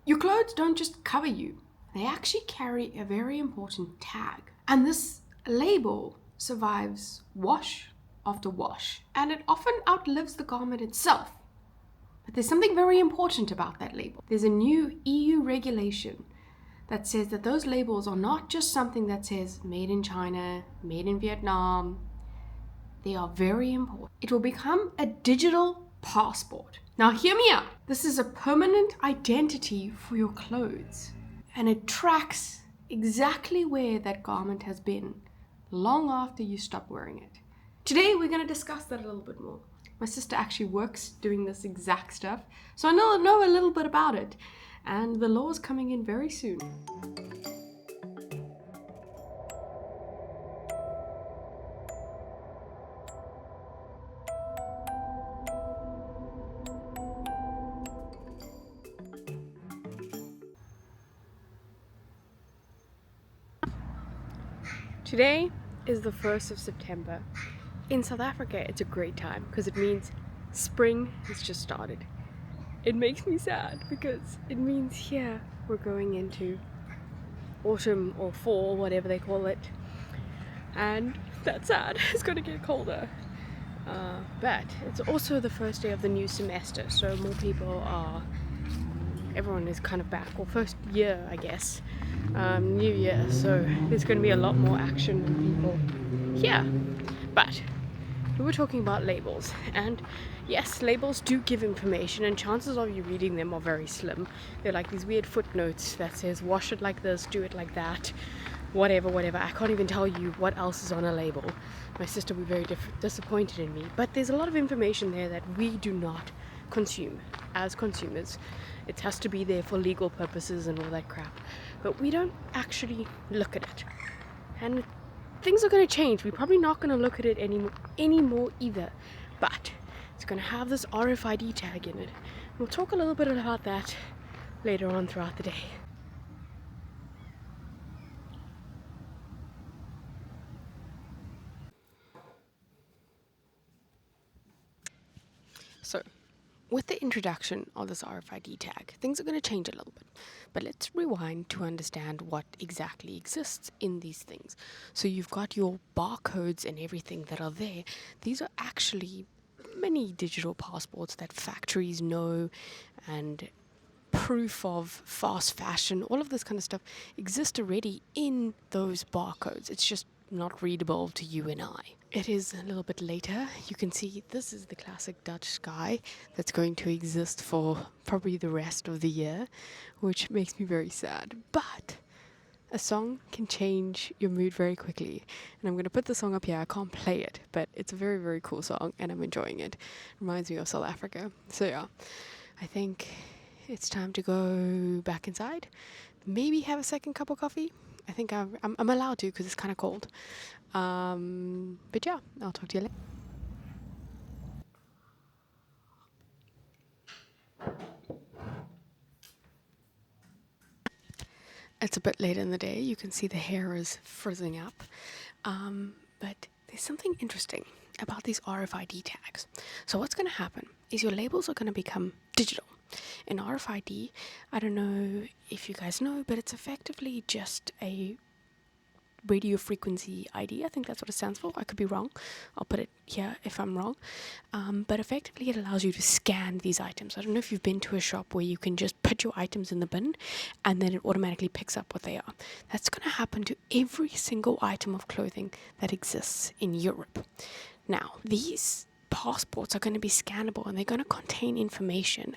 Your clothes don't just cover you, they actually carry a very important tag. And this label survives wash after wash, and it often outlives the garment itself. But there's something very important about that label. There's a new EU regulation that says that those labels are not just something that says made in China, made in Vietnam. They are very important. It will become a digital passport. Now hear me out. This is a permanent identity for your clothes, and it tracks exactly where that garment has been long after you stop wearing it. Today we're going to discuss that a little bit more. My sister actually works doing this exact stuff, so I know a little bit about it, and the law is coming in very soon. Today is the 1st of September. In South Africa, it's a great time because it means spring has just started. It makes me sad because it means here we're going into autumn or fall, whatever they call it. And that's sad. It's going to get colder. But it's also the first day of the new semester, so more people everyone is kind of back, or first year, I guess. New year, so there's going to be a lot more action and people here. But we were talking about labels, and yes, labels do give information, and chances of you reading them are very slim. They're like these weird footnotes that says wash it like this, do it like that, whatever. I can't even tell you what else is on a label. My sister will be very disappointed in me, but there's a lot of information there that we do not consume as consumers. It has to be there for legal purposes and all that crap, but we don't actually look at it. And things are going to change. We're probably not going to look at it anymore either, but it's going to have this RFID tag in it. We'll talk a little bit about that later on throughout the day. So, with the introduction of this RFID tag, things are going to change a little bit. But let's rewind to understand what exactly exists in these things. So you've got your barcodes and everything that are there. These are actually many digital passports that factories know, and proof of fast fashion, all of this kind of stuff exists already in those barcodes. It's just not readable to you and I. It is a little bit later. You can see this is the classic Dutch sky that's going to exist for probably the rest of the year, which makes me very sad. But a song can change your mood very quickly. And I'm going to put the song up here. I can't play it, but it's a very, very cool song and I'm enjoying it. Reminds me of South Africa. So yeah, I think it's time to go back inside. Maybe have a second cup of coffee. I think I'm allowed to because it's kind of cold. But yeah, I'll talk to you later. It's a bit late in the day. You can see the hair is frizzing up. But there's something interesting about these RFID tags. So what's going to happen is your labels are going to become digital. In RFID, I don't know if you guys know, but it's effectively just a radio frequency ID. I think that's what it stands for. I could be wrong. I'll put it here if I'm wrong. But effectively it allows you to scan these items. I don't know if you've been to a shop where you can just put your items in the bin and then it automatically picks up what they are. That's going to happen to every single item of clothing that exists in Europe. Now, these passports are going to be scannable and they're going to contain information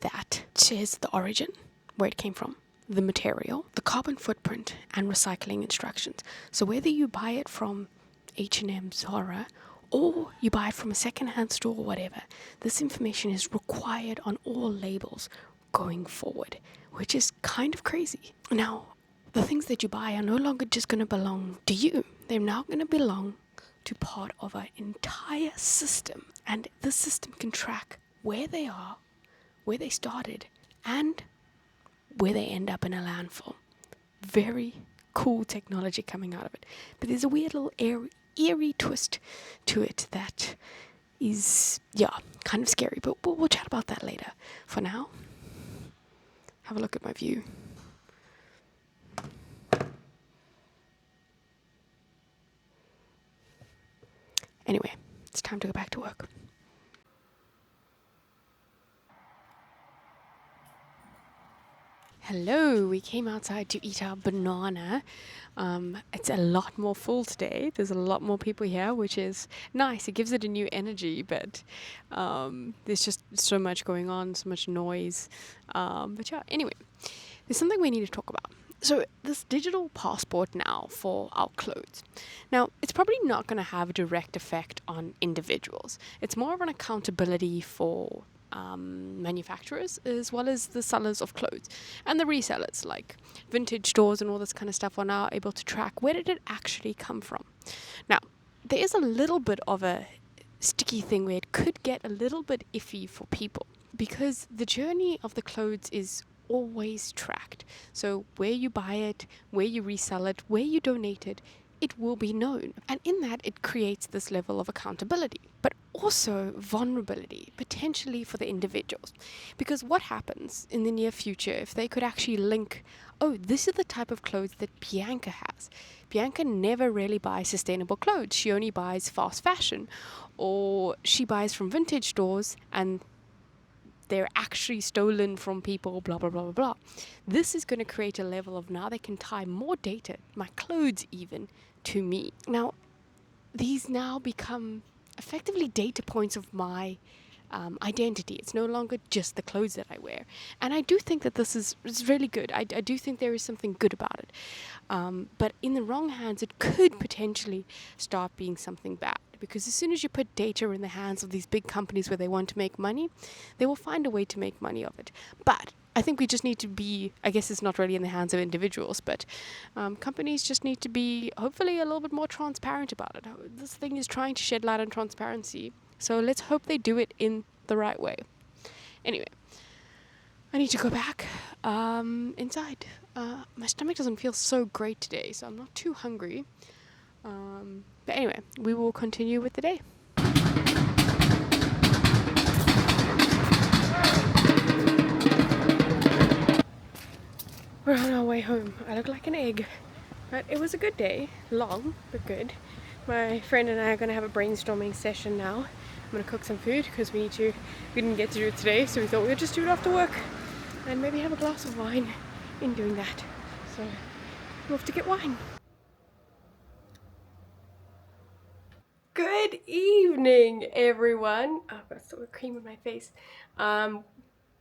that says the origin, where it came from, the material, the carbon footprint, and recycling instructions. So whether you buy it from H&M, Zara, or you buy it from a secondhand store or whatever, this information is required on all labels going forward, which is kind of crazy. Now, the things that you buy are no longer just going to belong to you. They're now going to belong to part of an entire system. And this system can track where they are, where they started, and where they end up in a landfill. Very cool technology coming out of it. But there's a weird little eerie twist to it that is, kind of scary. But we'll chat about that later. For now, have a look at my view. Anyway, it's time to go back to work. Hello, we came outside to eat our banana. It's a lot more full today. There's a lot more people here, which is nice. It gives it a new energy, but there's just so much going on, so much noise. But yeah, anyway, there's something we need to talk about. So this digital passport now for our clothes. Now, it's probably not going to have a direct effect on individuals. It's more of an accountability for manufacturers as well as the sellers of clothes and the resellers, like vintage stores and all this kind of stuff, are now able to track where did it actually come from. Now, there is a little bit of a sticky thing where it could get a little bit iffy for people because the journey of the clothes is always tracked. So where you buy it, where you resell it, where you donate it, it will be known. And in that, it creates this level of accountability, but also vulnerability, potentially for the individuals. Because what happens in the near future if they could actually link, oh, this is the type of clothes that Bianca has. Bianca never really buys sustainable clothes. She only buys fast fashion, or she buys from vintage stores and they're actually stolen from people, blah, blah, blah, blah, blah. This is going to create a level of now they can tie more data, my clothes even, to me. Now, these now become effectively data points of my identity. It's no longer just the clothes that I wear. And I do think that this is really good. I do think there is something good about it. But in the wrong hands, it could potentially start being something bad. Because as soon as you put data in the hands of these big companies where they want to make money, they will find a way to make money of it. But I think we just need to be, I guess it's not really in the hands of individuals, but companies just need to be hopefully a little bit more transparent about it. This thing is trying to shed light on transparency. So let's hope they do it in the right way. Anyway, I need to go back inside. My stomach doesn't feel so great today, so I'm not too hungry. But anyway, we will continue with the day. We're on our way home. I look like an egg. But it was a good day. Long, but good. My friend and I are going to have a brainstorming session now. I'm going to cook some food because we didn't get to do it today, so we thought we would just do it after work. And maybe have a glass of wine in doing that. So we'll have to get wine. Good evening, everyone. Oh, I've got some cream in my face.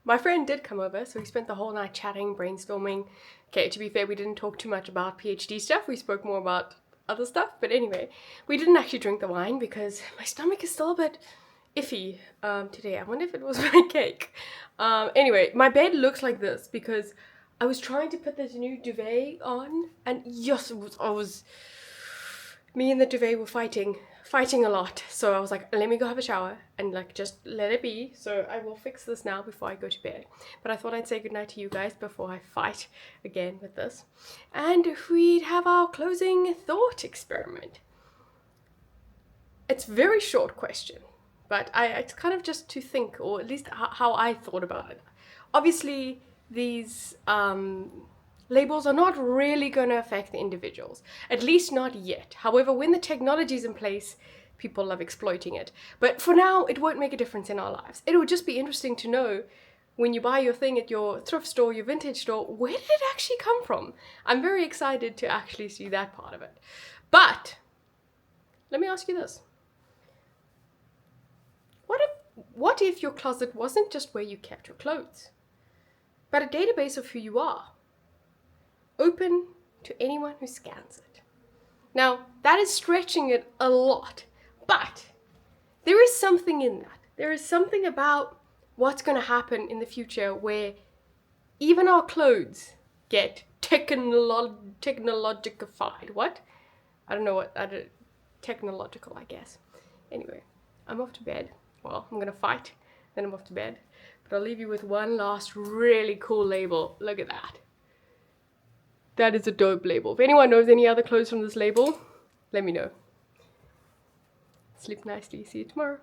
My friend did come over, so we spent the whole night chatting, brainstorming. Okay, to be fair, we didn't talk too much about PhD stuff. We spoke more about other stuff. But anyway, we didn't actually drink the wine because my stomach is still a bit iffy today. I wonder if it was my cake. Anyway, my bed looks like this because I was trying to put this new duvet on, and yes, me and the duvet were fighting a lot. So I was like, let me go have a shower and like just let it be. So I will fix this now before I go to bed. But I thought I'd say goodnight to you guys before I fight again with this. And we'd have our closing thought experiment. It's a very short question, but it's kind of just to think, or at least how I thought about it. Obviously, these labels are not really going to affect the individuals, at least not yet. However, when the technology is in place, people love exploiting it. But for now, it won't make a difference in our lives. It would just be interesting to know when you buy your thing at your thrift store, your vintage store, where did it actually come from? I'm very excited to actually see that part of it. But let me ask you this. What if your closet wasn't just where you kept your clothes, but a database of who you are, open to anyone who scans it? Now, that is stretching it a lot, but there is something in that. There is something about what's going to happen in the future where even our clothes get technologicified. What? I don't know what, technological, I guess. Anyway, I'm off to bed. Well, I'm going to fight, then I'm off to bed. But I'll leave you with one last really cool label. Look at that. That is a dope label. If anyone knows any other clothes from this label, let me know. Sleep nicely. See you tomorrow.